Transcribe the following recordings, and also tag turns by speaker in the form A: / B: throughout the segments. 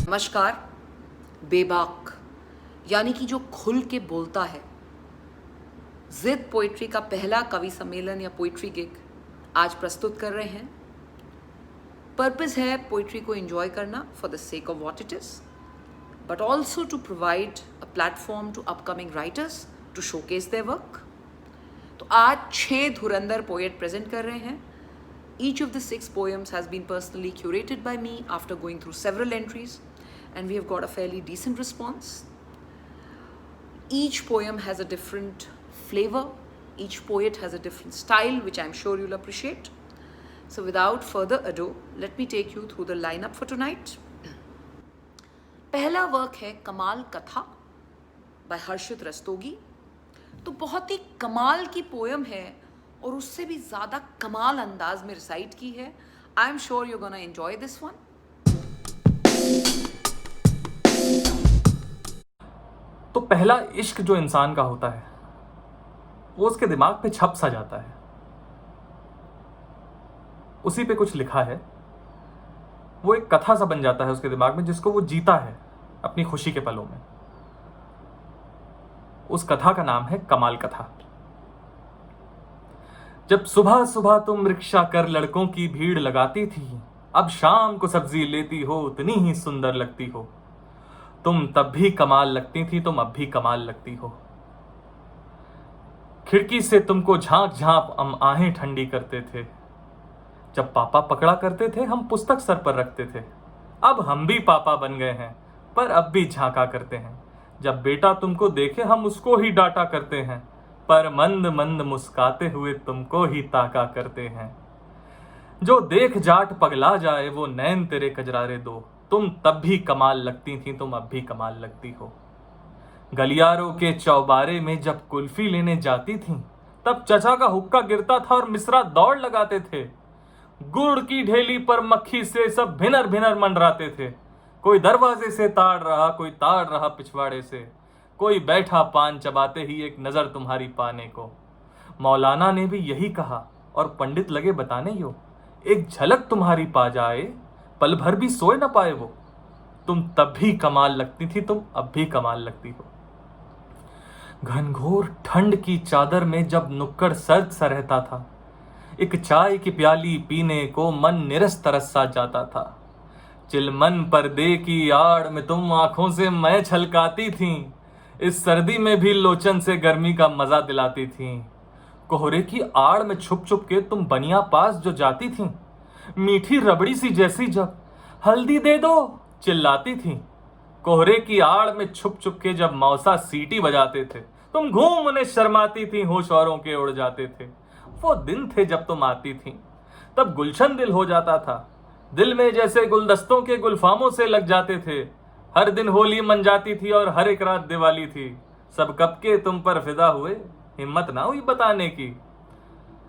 A: नमस्कार। बेबाक यानी कि जो खुल के बोलता है, जिद पोइट्री का पहला कवि सम्मेलन या पोइट्री गिग आज प्रस्तुत कर रहे हैं। पर्पस है पोइट्री को एंजॉय करना for the sake of what it is, but also to provide a platform to upcoming writers to showcase their work. तो आज 6 धुरंधर पोएट प्रेजेंट कर रहे हैं। Each of the 6 poems has been personally curated by me after going through several entries, and we have got a fairly decent response. Each poem has a different flavor. Each poet has a different style, which I'm sure you'll appreciate. So without further ado, let me take you through the lineup for tonight. पहला work है कमाल कथा by हर्षित रस्तोगी। तो बहुत ही कमाल की poem है और उससे भी ज्यादा कमाल अंदाज में रिसाइट की है। I am sure you gonna enjoy this one.
B: तो पहला इश्क जो इंसान का होता है वो उसके दिमाग पे छप सा जाता है, उसी पे कुछ लिखा है, वो एक कथा सा बन जाता है उसके दिमाग में, जिसको वो जीता है अपनी खुशी के पलों में। उस कथा का नाम है कमाल कथा। जब सुबह सुबह तुम रिक्शा कर लड़कों की भीड़ लगाती थी, अब शाम को सब्जी लेती हो, उतनी ही सुंदर लगती हो। तुम तब भी कमाल लगती थी, तुम अब भी कमाल लगती हो। खिड़की से तुमको झांक झांक हम आहें ठंडी करते थे। जब पापा पकड़ा करते थे हम पुस्तक सर पर रखते थे। अब हम भी पापा बन गए हैं, पर अब भी झांका करते हैं। जब बेटा तुमको देखे हम उसको ही डांटा करते हैं, पर मंद मंद मुस्काते हुए तुमको ही ताका करते हैं। जो देख जाट पगला जाए वो नैन तेरे कजरारे दो। तुम तब भी कमाल लगती थी, तुम अब भी कमाल लगती हो। गलियारों के चौबारे में जब कुल्फी लेने जाती थी, तब चचा का हुक्का गिरता था और मिश्रा दौड़ लगाते थे। गुड़ की ढेली पर मक्खी से सब भिनर भिनर मंडराते थे। कोई दरवाजे से ताड़ रहा, कोई ताड़ रहा पिछवाड़े से। कोई बैठा पान चबाते ही एक नजर तुम्हारी पाने को। मौलाना ने भी यही कहा और पंडित लगे बताने यो, एक झलक तुम्हारी पा जाए, पल भर भी सोए न पाए वो। तुम तब भी कमाल लगती थी, तुम अब भी कमाल लगती हो। घनघोर ठंड की चादर में जब नुक्कड़ सर्द सा रहता था, एक चाय की प्याली पीने को मन निरस तरस सा जाता था। चिलमन पर्दे की आड़ में तुम आंखों से मैं छलकाती थी। इस सर्दी में भी लोचन से गर्मी का मजा दिलाती थी। कोहरे की आड़ में छुप छुप के तुम बनिया पास जो जाती थी, मीठी रबड़ी सी जैसी जब हल्दी दे दो चिल्लाती थी। कोहरे की आड़ में छुप छुप के जब मौसा सीटी बजाते थे, तुम घूम उन्हें शर्माती थी, होश औरों के उड़ जाते थे। वो दिन थे जब तुम आती थी, तब गुलशन दिल हो जाता था। दिल में जैसे गुलदस्तों के गुलफामों से लग जाते थे। हर दिन होली मन जाती थी और हर एक रात दिवाली थी। सब कब के तुम पर फिदा हुए, हिम्मत ना हुई बताने की।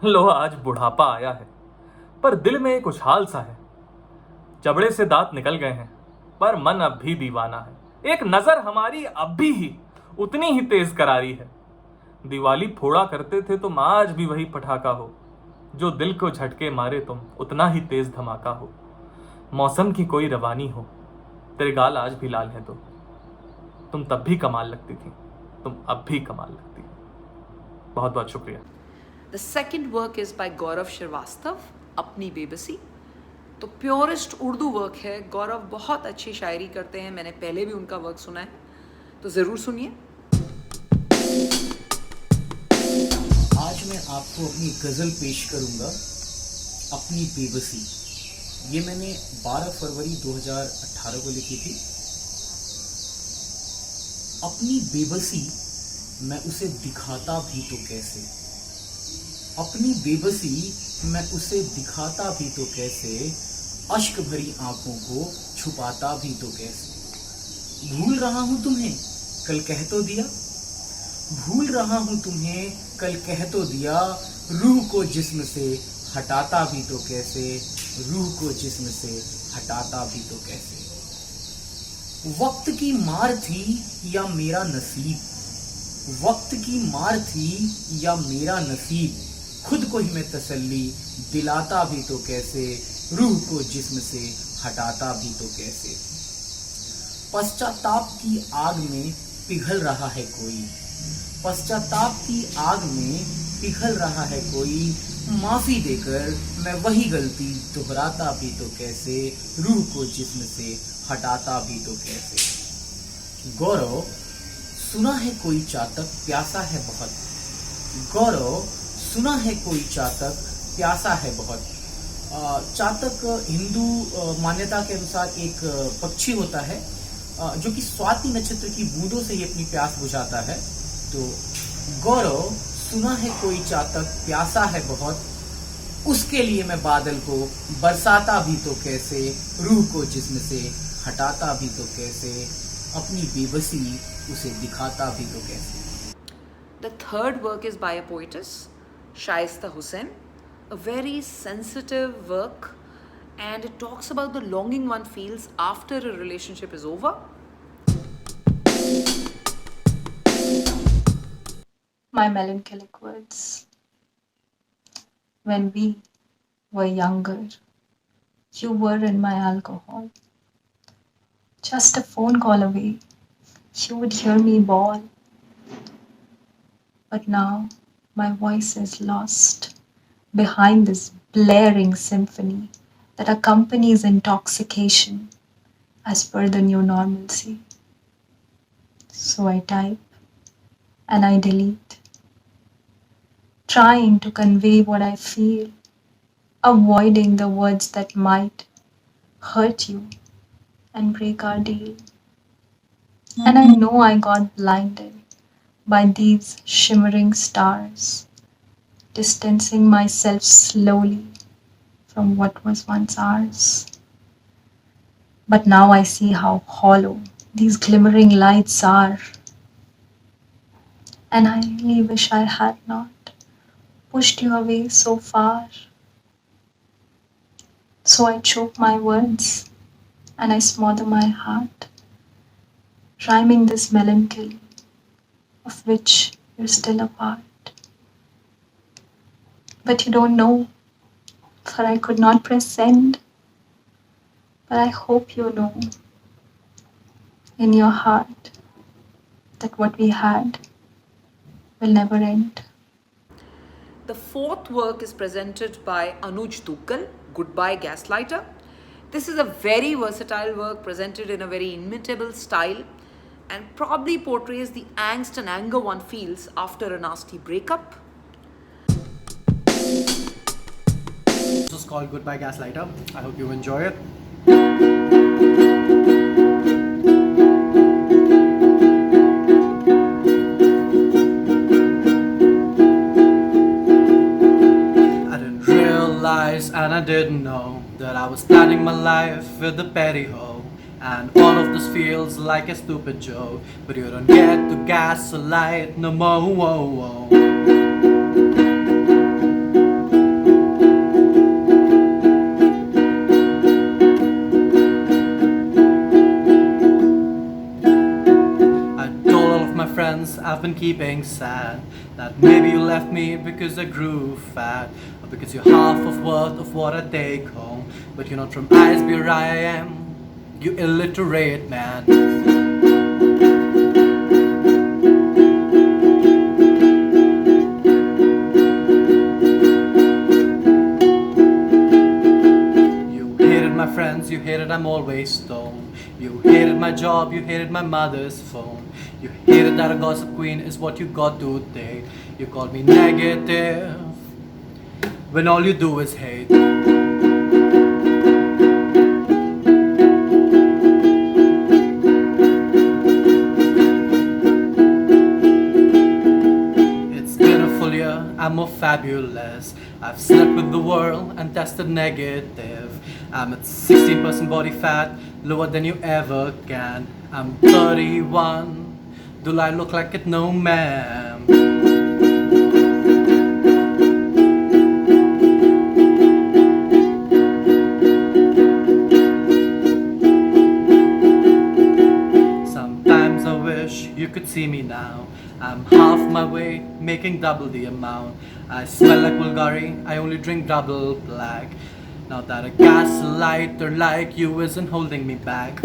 B: लो आज बुढ़ापा आया है, पर दिल में एक उछाल सा है। जबड़े से दांत निकल गए हैं, पर मन अब भी दीवाना है। एक नजर हमारी अब भी ही उतनी ही तेज करारी है। दिवाली फोड़ा करते थे तुम, आज भी वही पटाखा हो। जो दिल को झटके मारे तुम, उतना ही तेज धमाका हो। मौसम की कोई रवानी हो, तेरे गाल आज भी लाल है तो तुम तब भी कमाल लगती थी, तुम अब भी कमाल लगती हो। बहुत बहुत शुक्रिया।
A: The second work is by Gaurav Srivastava, अपनी बेबसी। तो प्योरेस्ट उर्दू वर्क है। गौरव बहुत अच्छी शायरी करते हैं, मैंने पहले भी उनका वर्क सुना है, तो जरूर सुनिए।
C: आज मैं आपको अपनी गजल पेश करूंगा, अपनी बेबसी। ये मैंने 12 फरवरी 2018 को लिखी थी। अपनी बेबसी मैं उसे दिखाता भी तो कैसे, अपनी बेबसी मैं उसे दिखाता भी तो कैसे, अश्क भरी आंखों को छुपाता भी तो कैसे। भूल रहा हूं तुम्हें कल कह तो दिया, भूल रहा हूं तुम्हें कल कह तो दिया, रूह को जिस्म से हटाता भी तो कैसे, रूह को जिस्म से हटाता भी तो कैसे। वक्त की मार थी या मेरा नसीब, वक्त की मार थी या मेरा नसीब, खुद को ही मैं तसल्ली दिलाता भी तो कैसे, रूह को जिस्म से हटाता भी तो कैसे। पश्चाताप की आग में पिघल रहा है कोई, पश्चाताप की आग में पिघल रहा है कोई। माफी देकर मैं वही गलती दोहराता भी तो कैसे, रूह को जिस्म से हटाता भी तो कैसे। गौरव, सुना है कोई चातक प्यासा है बहुत, गौरव सुना है कोई चातक प्यासा है बहुत। चातक हिंदू मान्यता के अनुसार एक पक्षी होता है जो कि स्वाति नक्षत्र की बूंदों से ही अपनी प्यास बुझाता है। तो गौरव, सुना है कोई चातक प्यासा है बहुत, उसके लिए मैं बादल को बरसाता भी तो कैसे, रूह को जिस्म से हटाता भी तो कैसे, अपनी बेबसी उसे दिखाता भी तो कैसे।
A: The third work is by a poetess, Shaista Hussain, a very sensitive work, and it talks about the longing one feels after a relationship is over.
D: My melancholic words. When we were younger, you were in my alcohol. Just a phone call away, you would hear me bawl. But now my voice is lost behind this blaring symphony that accompanies intoxication as per the new normalcy. So I type and I delete, trying to convey what I feel, avoiding the words that might hurt you and break our deal. And I know I got blinded by these shimmering stars, distancing myself slowly from what was once ours. But now I see how hollow these glimmering lights are, and I really wish I had not pushed you away so far. So I choke my words and I smother my heart, rhyming this melancholy of which you're still a part. But you don't know, for I could not press send. But I hope you know in your heart that what we had will never end.
A: The fourth work is presented by Anuj Tukkal, Goodbye Gaslighter. This is a very versatile work presented in a very imitable style and probably portrays the angst and anger one feels after a nasty breakup.
E: This is called Goodbye Gaslighter. I hope you enjoy it. I didn't realize and I didn't know that I was planning my life with a petty hoe. And all of this feels like a stupid joke, but you don't get to gaslight no more. Whoa, whoa. I told all of my friends I've been keeping sad, that maybe you left me because I grew fat, or because you're half of worth of what I take home. But you're not from Iceberg, I am, you illiterate man. You hated my friends, you hated I'm always stoned. You hated my job, you hated my mother's phone. You hated that a gossip queen is what you got today. You called me negative when all you do is hate. It's been a full year, I'm more fabulous. I've slept with the world and tested negative. I'm at 16% body fat, lower than you ever can. I'm 31. Do I look like it? No, ma'am. Sometimes I wish you could see me now. I'm half my way, making double the amount. I smell like Bulgari, I only drink double black. Now that a gaslighter like you isn't holding me back.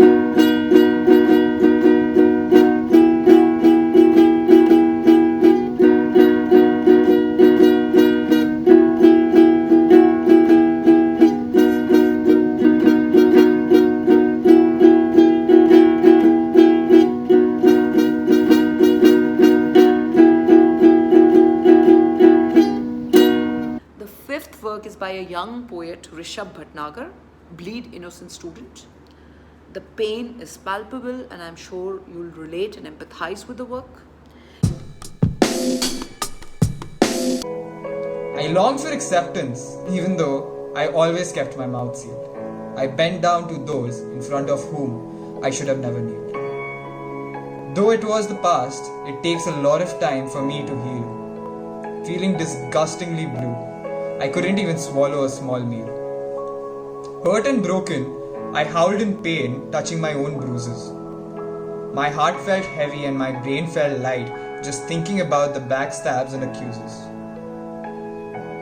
A: work is by a young poet, Rishabh Bhatnagar, Bleed Innocent Student. The pain is palpable, and I'm sure you'll relate and empathize with the work.
F: I longed for acceptance, even though I always kept my mouth sealed. I bent down to those in front of whom I should have never kneeled. Though it was the past, it takes a lot of time for me to heal. Feeling disgustingly blue, I couldn't even swallow a small meal. Hurt and broken, I howled in pain, touching my own bruises. My heart felt heavy and my brain felt light just thinking about the backstabs and accuses.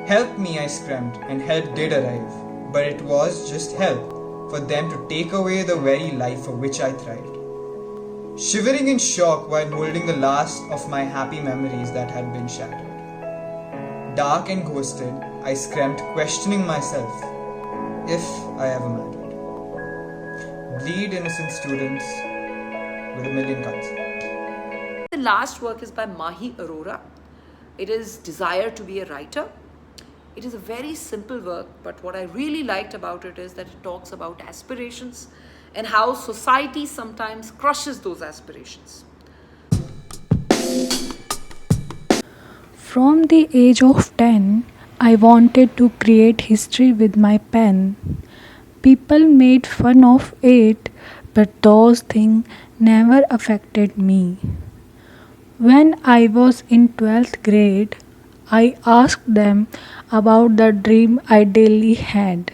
F: Help me, I screamed, and help did arrive, but it was just help for them to take away the very life for which I thrived. Shivering in shock while holding the last of my happy memories that had been shattered. Dark and ghosted, I screamed, questioning myself, if I ever mattered. Bleed innocent students with a million cuts.
A: The last work is by Mahi Arora. It is Desire to be a Writer. It is a very simple work, but what I really liked about it is that it talks about aspirations and how society sometimes crushes those aspirations.
G: From the age of 10, I wanted to create history with my pen. People made fun of it, but those things never affected me. When I was in 12th grade, I asked them about the dream I daily had.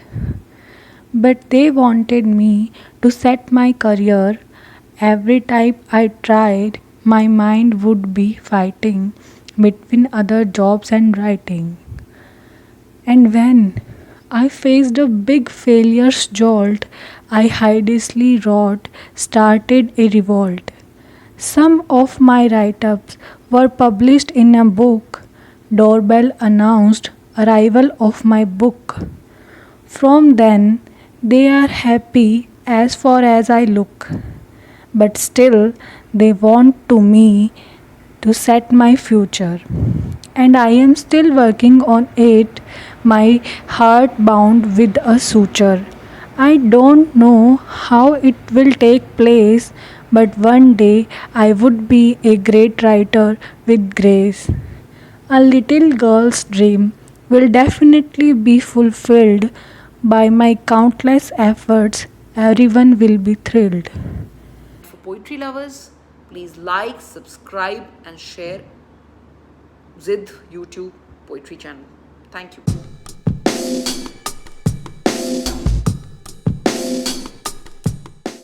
G: But they wanted me to set my career. Every time I tried, my mind would be fighting between other jobs and writing. And when I faced a big failure's jolt, I hidely wrote, started a revolt. Some of my write-ups were published in a book. Doorbell announced arrival of my book. From then, they are happy as far as I look. But still, they want to me to set my future. And I am still working on it, my heart bound with a suture. I don't know how it will take place, but one day I would be a great writer with grace. A little girl's dream will definitely be fulfilled by my countless efforts. Everyone will be thrilled.
A: For poetry lovers, please like, subscribe, and share Zid YouTube poetry channel. Thank you.